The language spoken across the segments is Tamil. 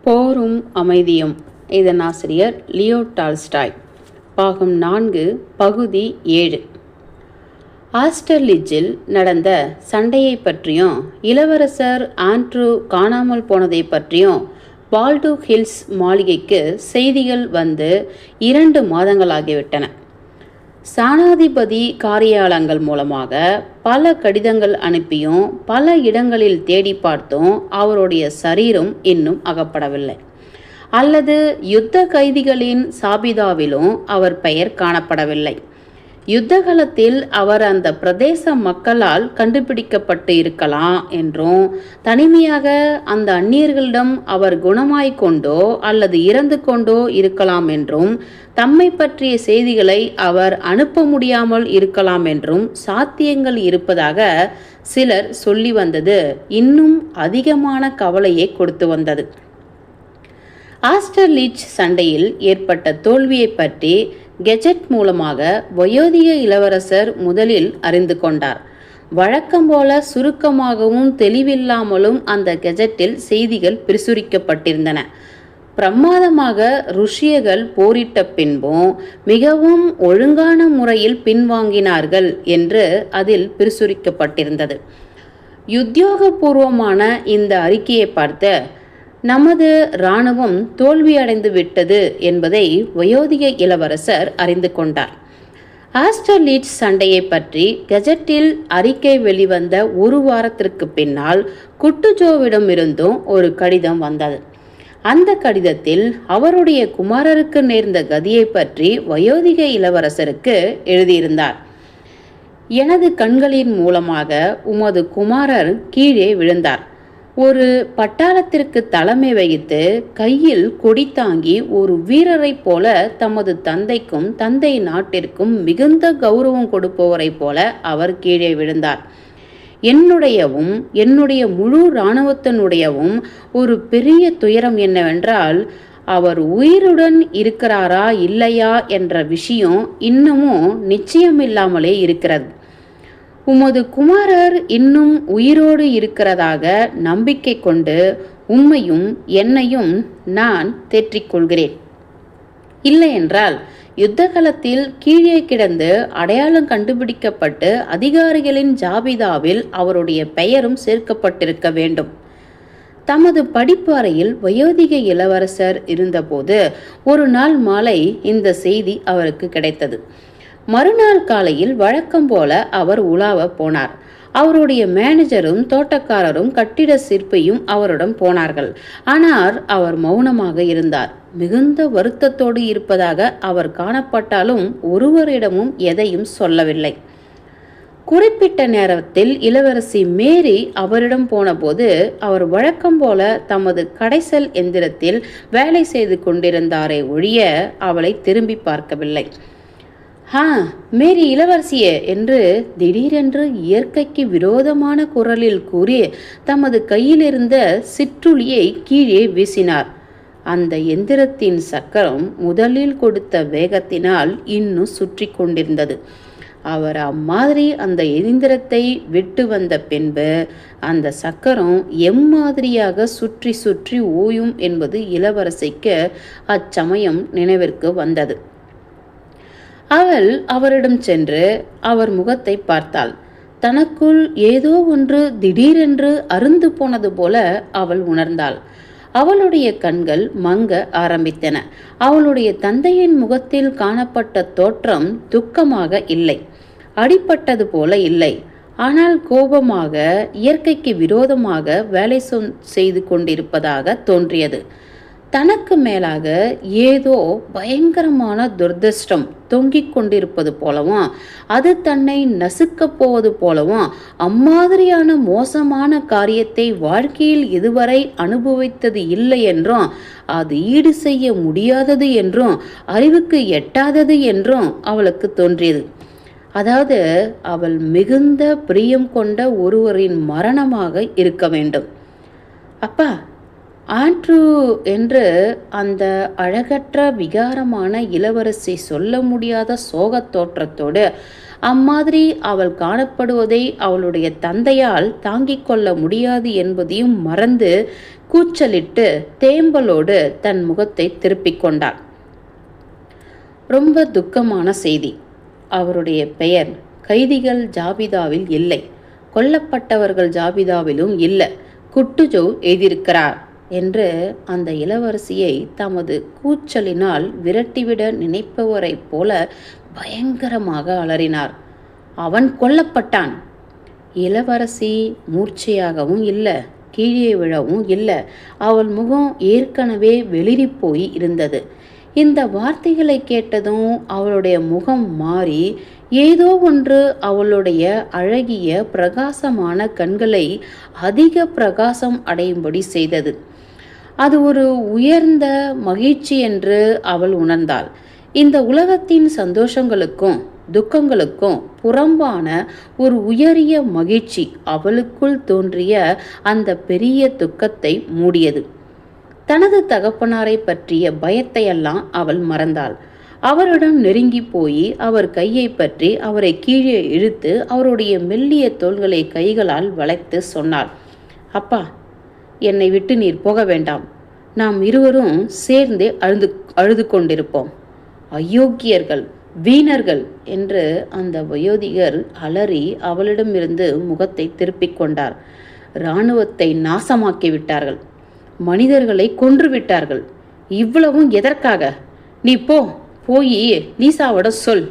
போரும் அமைதியும். இதன் ஆசிரியர் லியோ டால்ஸ்டாய். பாகம் 4, பகுதி 7. ஆஸ்டர்லிட்ஜில் நடந்த சண்டையை பற்றியும் இளவரசர் ஆண்ட்ரூ காணாமல் போனதை பற்றியும் பால்டு ஹில்ஸ் மாளிகைக்கு செய்திகள் வந்து 2 மாதங்களாகிவிட்டன. சானாதிபதி காரியாலயங்கள் மூலமாக பல கடிதங்கள் அனுப்பியும் பல இடங்களில் தேடி பார்த்தும் அவருடைய சரீரம் இன்னும் அகப்படவில்லை. அல்லது யுத்த கைதிகளின் சாபிதாவிலும் அவர் பெயர் காணப்படவில்லை. யுத்த காலத்தில் அவர் அந்த பிரதேச மக்களால் கண்டுபிடிக்கப்பட்டு இருக்கலாம் என்றும், தனிமையாக அந்த அந்நியர்களிடம் அவர் குணமாய்க்கொண்டோ அல்லது இறந்து கொண்டோ இருக்கலாம் என்றும், தம்மை பற்றிய செய்திகளை அவர் அனுப்ப முடியாமல் இருக்கலாம் என்றும் சாத்தியங்கள் இருப்பதாக சிலர் சொல்லி வந்தது இன்னும் அதிகமான கவலையை கொடுத்து வந்தது. ஆஸ்டர்லிட்ஜ் சண்டையில் ஏற்பட்ட தோல்வியை பற்றி கெஜெட் மூலமாக வயோதிக இளவரசர் முதலில் அறிந்து கொண்டார். வழக்கம் போல சுருக்கமாகவும் தெளிவில்லாமலும் அந்த கெஜெட்டில் செய்திகள் பிரசுரிக்கப்பட்டிருந்தன. பிரமாதமாக ருஷ்யர்கள் போரிட்ட பின்பும் மிகவும் ஒழுங்கான முறையில் பின்வாங்கினார்கள் என்று அதில் பிரசுரிக்கப்பட்டிருந்தது. உத்தியோகபூர்வமான இந்த அறிக்கையை பார்த்த நமது இராணுவம் தோல்வியடைந்து விட்டது என்பதை வயோதிக இளவரசர் அறிந்து கொண்டார். ஆஸ்டர்லிட்ஜ் சண்டையை பற்றி கெஜெட்டில் அறிக்கை வெளிவந்த 1 வாரத்திற்கு பின்னால் குட்டுஜோவிடமிருந்தும் ஒரு கடிதம் வந்தது. அந்த கடிதத்தில் அவருடைய குமாரருக்கு நேர்ந்த கதியை பற்றி வயோதிக இளவரசருக்கு எழுதியிருந்தார். எனது கண்களின் மூலமாக உமது குமாரர் கீழே விழுந்தார். ஒரு பட்டாளத்திற்கு தலைமை வகித்து கையில் கொடி தாங்கி ஒரு வீரரைப் போல தமது தந்தைக்கும் தந்தை நாட்டிற்கும் மிகுந்த கௌரவம் கொடுப்பவரை போல அவர் கீழே விழுந்தார். என்னுடைய முழு இராணுவத்தினுடையவும் ஒரு பெரிய துயரம் என்னவென்றால், அவர் உயிருடன் இருக்கிறாரா இல்லையா என்ற விஷயம் இன்னமும் நிச்சயமில்லாமலே இருக்கிறது. உமது குமாரர் இன்னும் உயிரோடு இருக்கிறதாக நம்பிக்கை கொண்டு உம்மையும் என்னையும் நான் தேற்றிக்கொள்கிறேன். இல்லையென்றால் யுத்த காலத்தில் கீழே கிடந்து அடையாளம் கண்டுபிடிக்கப்பட்டு அதிகாரிகளின் ஜாபிதாவில் அவருடைய பெயரும் சேர்க்கப்பட்டிருக்க வேண்டும். தமது படிப்பு அறையில் வயோதிக இளவரசர் இருந்தபோது ஒரு நாள் மாலை இந்த செய்தி அவருக்கு கிடைத்தது. மறுநாள் காலையில் வழக்கம் போல அவர் உலாவ போனார். அவருடைய மேனேஜரும் தோட்டக்காரரும் கட்டிட சிற்பியும் அவருடன் போனார்கள். ஆனால் அவர் மௌனமாக இருந்தார். மிகுந்த வருத்தத்தோடு இருப்பதாக அவர் காணப்பட்டாலும் ஒருவரிடமும் எதையும் சொல்லவில்லை. குறிப்பிட்ட நேரத்தில் இளவரசி மேரி அவரிடம் போனபோது அவர் வழக்கம் போல தமது கடைசல் எந்திரத்தில் வேலை செய்து கொண்டிருந்தாரே ஒழிய அவளை திரும்பி பார்க்கவில்லை. மேரி இளவரசியே என்று திடீரென்று இயற்கைக்கு விரோதமான குரலில் கூறி தமது கையிலிருந்த சிற்றுளியை கீழே வீசினார். அந்த எந்திரத்தின் சக்கரம் முதலில் கொடுத்த வேகத்தினால் இன்னும் சுற்றி கொண்டிருந்தது. அவர் அம்மாதிரி அந்த எந்திரத்தை விட்டு வந்த பின்பு அந்த சக்கரம் எம்மாதிரியாக சுற்றி சுற்றி ஓயும் என்பது இளவரசிக்கு அச்சமயம் நினைவிற்கு வந்தது. அவள் அவரிடம் சென்று அவர் முகத்தை பார்த்தாள். தனக்குள் ஏதோ ஒன்று திடீரென்று அருந்து போனது போல அவள் உணர்ந்தாள். அவளுடைய கண்கள் மங்க ஆரம்பித்தன. அவளுடைய தந்தையின் முகத்தில் காணப்பட்ட தோற்றம் துக்கமாக இல்லை, அடிபட்டது போல இல்லை. ஆனால் கோபமாக, இயற்கைக்கு விரோதமாக வேலை செய்து கொண்டிருப்பதாக தோன்றியது. தனக்கு மேலாக ஏதோ பயங்கரமான துர்திருஷ்டம் தொங்கிக் கொண்டிருப்பது போலவும், அது தன்னை நசுக்கப் போவது போலவும், அம்மாதிரியான மோசமான காரியத்தை வாழ்க்கையில் இதுவரை அனுபவித்தது இல்லை என்றும், அது ஈடு செய்ய முடியாதது என்றும், அறிவுக்கு எட்டாதது என்றும் அவளுக்கு தோன்றியது. அதாவது அவள் மிகுந்த பிரியம் கொண்ட ஒருவரின் மரணமாக இருக்க வேண்டும். அப்பா, ஆண்ட்ரூ என்று அந்த அழகற்ற விகாரமான இளவரசி சொல்ல முடியாத சோகத் தோற்றத்தோடு அம்மாதிரி அவள் காணப்படுவதை அவளுடைய தந்தையால் தாங்கிக் கொள்ள முடியாது என்பதையும் மறந்து கூச்சலிட்டு தேம்பலோடு தன் முகத்தை திருப்பிக் கொண்டாள். ரொம்ப துக்கமான செய்தி. அவருடைய பெயர் கைதிகள் ஜாபிதாவில் இல்லை, கொல்லப்பட்டவர்கள் ஜாபிதாவிலும் இல்லை. குட்டுஜோ எழுதியிருக்கிறார் என்று அந்த இளவரசியை தமது கூச்சலினால் விரட்டிவிட நினைப்பவரைப் போல பயங்கரமாக அலறினார். அவன் கொல்லப்பட்டான். இளவரசி மூர்ச்சையாகவும் இல்லை, கீழே விழவும் இல்லை. அவள் முகம் ஏற்கனவே வெளிரி போய் இருந்தது. இந்த வார்த்தைகளை கேட்டதும் அவளுடைய முகம் மாறி ஏதோ ஒன்று அவளுடைய அழகிய பிரகாசமான கண்களை அதிக பிரகாசம் அடையும்படி செய்தது. அது ஒரு உயர்ந்த மகிழ்ச்சி என்று அவள் உணர்ந்தாள். இந்த உலகத்தின் சந்தோஷங்களுக்கும் துக்கங்களுக்கும் புறம்பான ஒரு உயரிய மகிழ்ச்சி அவளுக்குள் தோன்றிய அந்த பெரிய துக்கத்தை மூடியது. தனது தகப்பனாரை பற்றிய பயத்தையெல்லாம் அவள் மறந்தாள். அவரிடம் நெருங்கி போய் அவர் கையை பற்றி அவரை கீழே இழுத்து அவருடைய மெல்லிய தோள்களை கைகளால் வளைத்து சொன்னாள், அப்பா, என்னை விட்டு நீர் போக வேண்டாம். நாம் இருவரும் சேர்ந்தே அழுது கொண்டிருப்போம். அயோக்கியர்கள், வீணர்கள் என்று அந்த வயோதிகர் அலறி அவளிடமிருந்து முகத்தை திருப்பிக் கொண்டார். இராணுவத்தை நாசமாக்கி விட்டார்கள், மனிதர்களை கொன்று விட்டார்கள். இவ்வளவும் எதற்காக? நீ போய் லீசாவோட சொல்.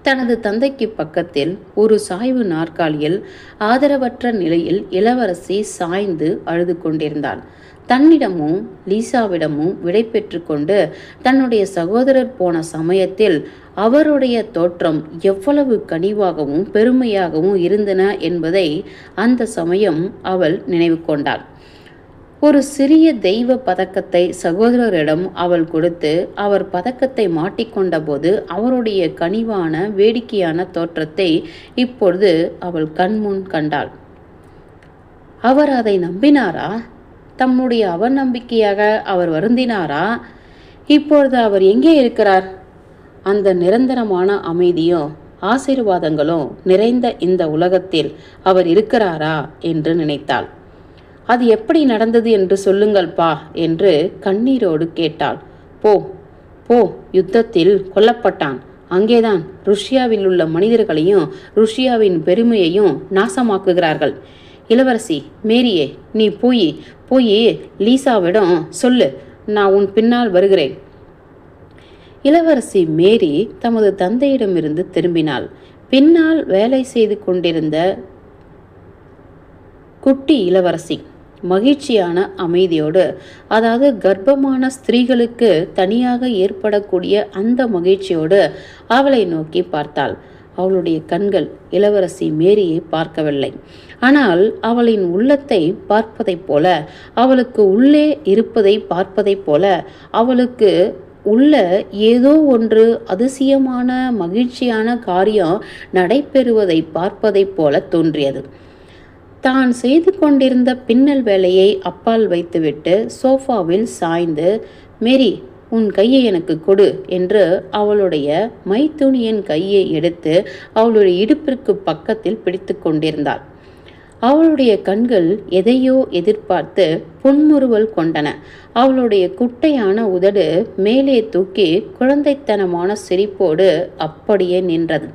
தனது தந்தைக்கு பக்கத்தில் ஒரு சாய்வு நாற்காலியில் ஆதரவற்ற நிலையில் இளவரசி சாய்ந்து அழுது கொண்டிருந்தாள். தன்னிடமும் லீசாவிடமும் விடை பெற்று கொண்டு தன்னுடைய சகோதரர் போன சமயத்தில் அவருடைய தோற்றம் எவ்வளவு கனிவாகவும் பெருமையாகவும் இருந்தன என்பதை அந்த சமயம் அவள் நினைவு கொண்டாள். ஒரு சிறிய தெய்வ பதக்கத்தை சகோதரரிடம் அவள் கொடுத்து அவர் பதக்கத்தை மாட்டிக்கொண்ட போது அவருடைய கனிவான வேடிக்கையான தோற்றத்தை இப்பொழுது அவள் கண்முன் கண்டாள். அவர் அதை நம்பினாரா? தம்முடைய அவநம்பிக்கையாக அவர் வருந்தினாரா? இப்பொழுது அவர் எங்கே இருக்கிறார்? அந்த நிரந்தரமான அமைதியும் ஆசீர்வாதங்களும் நிறைந்த இந்த உலகத்தில் அவர் இருக்கிறாரா என்று நினைத்தாள். அது எப்படி நடந்தது என்று சொல்லுங்கள் பா என்று கண்ணீரோடு கேட்டாள். போ, யுத்தத்தில் கொல்லப்பட்டான். அங்கேதான் ருஷ்யாவில் உள்ள மனிதர்களையும் ருஷ்யாவின் பெருமையையும் நாசமாக்குகிறார்கள். இளவரசி மேரியே, நீ போய் லீசாவிடம் சொல்லு, நான் உன் பின்னால் வருகிறேன். இளவரசி மேரி தமது தந்தையிடமிருந்து திரும்பினாள். பின்னால் வேலை செய்து கொண்டிருந்த குட்டி இளவரசி மகிழ்ச்சியான அமைதியோடு, அதாவது கர்ப்பமான ஸ்திரீகளுக்கு தனியாக ஏற்படக்கூடிய அந்த மகிழ்ச்சியோடு அவளை நோக்கி பார்த்தாள். அவளுடைய கண்கள் இளவரசி மேரியை பார்க்கவில்லை. ஆனால் அவளின் உள்ளத்தை பார்ப்பதைப் போல, அவளுக்கு உள்ளே இருப்பதை பார்ப்பதைப் போல, அவளுக்கு உள்ள ஏதோ ஒன்று அதிசயமான மகிழ்ச்சியான காரியம் நடைபெறுவதை பார்ப்பதைப் போல தோன்றியது. தான் செய்து கொண்டிருந்த பின்னல் வேலையை அப்பால் வைத்துவிட்டு சோஃபாவில் சாய்ந்து, மேரி, உன் கையை எனக்கு கொடு என்று அவளுடைய மைத்துனியின் கையை எடுத்து அவளுடைய இடுப்பிற்கு பக்கத்தில் பிடித்து கொண்டிருந்தாள். அவளுடைய கண்கள் எதையோ எதிர்பார்த்து புன்முறுவல் கொண்டன. அவளுடைய குட்டையான உதடு மேலே தூக்கி குழந்தைத்தனமான சிரிப்போடு அப்படியே நின்றது.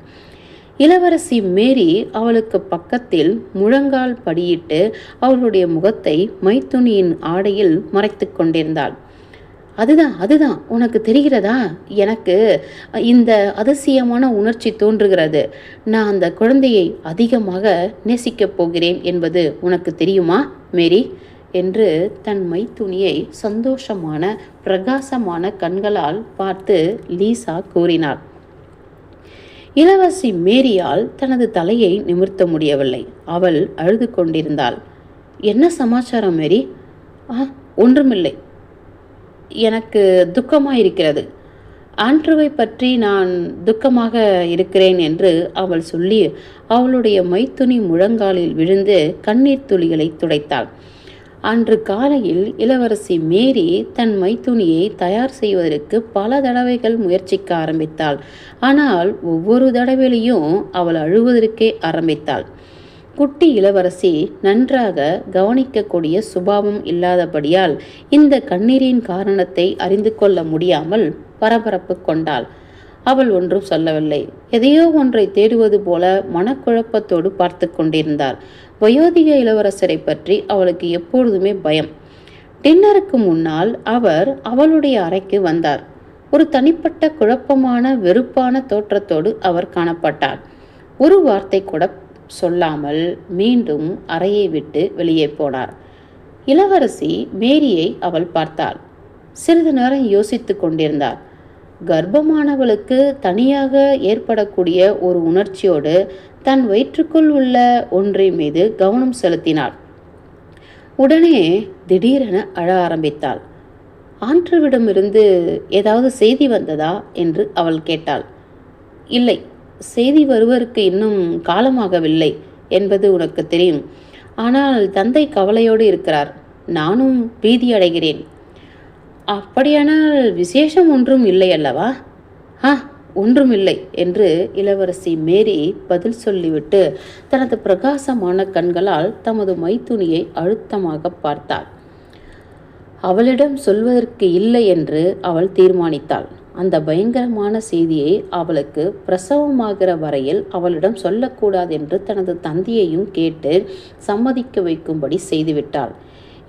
இளவரசி மேரி அவளுக்கு பக்கத்தில் முழங்கால் படியிட்டு அவளுடைய முகத்தை மைத்துனியின் ஆடையில் மறைத்து கொண்டிருந்தாள். அதுதான் உனக்கு தெரிகிறதா? எனக்கு இந்த அதிசயமான உணர்ச்சி தோன்றுகிறது. நான் அந்த குழந்தையை அதிகமாக நேசிக்கப் போகிறேன் என்பது உனக்கு தெரியுமா மேரி என்று தன் மைத்துனியை சந்தோஷமான பிரகாசமான கண்களால் பார்த்து லீசா கூறினாள். இளவரசி மேரியால் தனது தலையை நிமிர்த்த முடியவில்லை. அவள் அழுது கொண்டிருந்தாள். என்ன சமாச்சாரம் மேரி? ஒன்றுமில்லை, எனக்கு துக்கமாயிருக்கிறது. ஆண்ட்ரூவை பற்றி நான் துக்கமாக இருக்கிறேன் என்று அவள் சொல்லி அவளுடைய மைத்துனி முழங்காலில் விழுந்து கண்ணீர் துளிகளை துடைத்தாள். அன்று காலையில் இளவரசி மேரி தன் மைத்துனியை தயார் செய்வதற்கு பல தடவைகள் முயற்சிக்க ஆரம்பித்தாள். ஆனால் ஒவ்வொரு தடவையிலையும் அவள் அழுவதற்கே ஆரம்பித்தாள். குட்டி இளவரசி நன்றாக கவனிக்கக்கூடிய சுபாவம் இல்லாதபடியால் இந்த கண்ணீரின் காரணத்தை அறிந்து கொள்ள முடியாமல் பரபரப்பு கொண்டாள். அவள் ஒன்றும் சொல்லவில்லை. எதையோ ஒன்றை தேடுவது போல மனக்குழப்பத்தோடு பார்த்து கொண்டிருந்தாள். வயோதிக இளவரசரை பற்றி அவளுக்கு எப்பொழுதுமே பயம். டின்னருக்கு முன்னால் அவர் அவளுடைய அறைக்கு வந்தார். ஒரு தனிப்பட்ட குழப்பமான வெறுப்பான தோற்றத்தோடு அவர் காணப்பட்டார். ஒரு வார்த்தை கூட சொல்லாமல் மீண்டும் அறையை விட்டு வெளியே போனார். இளவரசி மேரியை அவள் பார்த்தாள். சிறிது நேரம் யோசித்து கொண்டிருந்தார். கர்ப்பமானவளுக்கு தனியாக ஏற்படக்கூடிய ஒரு உணர்ச்சியோடு தன் வயிற்றுக்குள் உள்ள ஒன்றை மீது கவனம் செலுத்தினாள். உடனே திடீரென அழ ஆரம்பித்தாள். ஆண்ட்ரூவிடமிருந்து ஏதாவது செய்தி வந்ததா என்று அவள் கேட்டாள். இல்லை, செய்தி வருவதற்கு இன்னும் காலமாகவில்லை என்பது உனக்கு தெரியும். ஆனால் தந்தை கவலையோடு இருக்கிறார். நானும் பீதி அடைகிறேன். அப்படியானால் விசேஷம் ஒன்றும் இல்லை அல்லவா? ஒன்றும் இல்லை என்று இளவரசி மேரி பதில் சொல்லிவிட்டு தனது பிரகாசமான கண்களால் தமது மைத்துனியை அழுத்தமாக பார்த்தாள். அவளிடம் சொல்வதற்கு இல்லை என்று அவள் தீர்மானித்தாள். அந்த பயங்கரமான செய்தியை அவளுக்கு பிரசவமாகிற வரையில் அவளிடம் சொல்லக்கூடாது என்று தனது தந்தையையும் கேட்டு சம்மதிக்க வைக்கும்படி செய்துவிட்டாள்.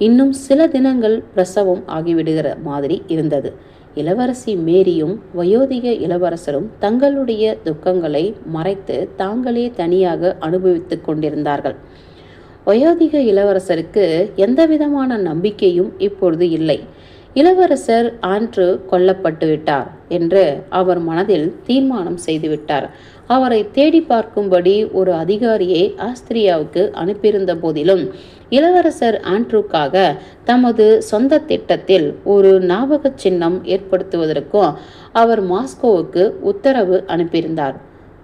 இன்னும் சில தினங்கள் பிரசவம் ஆகிவிடுகிற மாதிரி இருந்தது. இளவரசி மேரியும் வயோதிக இளவரசரும் தங்களுடைய துக்கங்களை மறைத்து தாங்களே தனியாக அனுபவித்துக் கொண்டிருந்தார்கள். வயோதிக இளவரசருக்கு எந்தவிதமான நம்பிக்கையும் இப்பொழுது இல்லை. இளவரசர் ஆண்ட்ரூ கொல்லப்பட்டு விட்டார் என்று அவர் மனதில் தீர்மானம் செய்துவிட்டார். அவரை தேடி பார்க்கும்படி ஒரு அதிகாரியை ஆஸ்திரியாவுக்கு அனுப்பியிருந்த போதிலும் இளவரசர் ஆண்ட்ரூக்காக தமது சொந்த திட்டத்தில் ஒரு ஞாபக சின்னம் ஏற்படுத்துவதற்கும் அவர் மாஸ்கோவுக்கு உத்தரவு அனுப்பியிருந்தார்.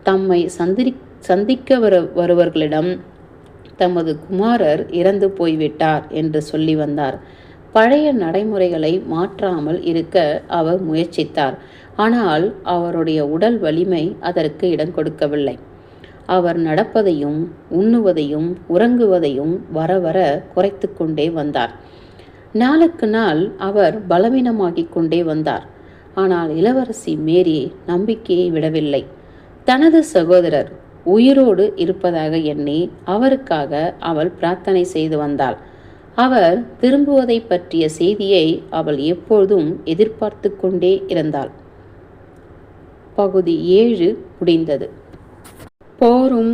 தம்மை சந்திக்க வருவர்களிடம் தமது குமாரர் இறந்து போய்விட்டார் என்று சொல்லி வந்தார். பழைய நடைமுறைகளை மாற்றாமல் இருக்க அவர் முயற்சித்தார். ஆனால் அவருடைய உடல் வலிமை அதற்கு இடம் கொடுக்கவில்லை. அவர் நடப்பதையும் உண்ணுவதையும் உறங்குவதையும் வர வர குறைத்து கொண்டே வந்தார். நாளுக்கு நாள் அவர் பலவீனமாகிக் கொண்டே வந்தார். ஆனால் இளவரசி மேரி நம்பிக்கையை விடவில்லை. தனது சகோதரர் உயிரோடு இருப்பதாக எண்ணி அவருக்காக அவள் பிரார்த்தனை செய்து வந்தாள். அவர் திரும்புவதை பற்றிய செய்தியை அவள் எப்பொழுதும் எதிர்பார்த்து கொண்டே இருந்தாள். பகுதி 7 முடிந்தது. போரும்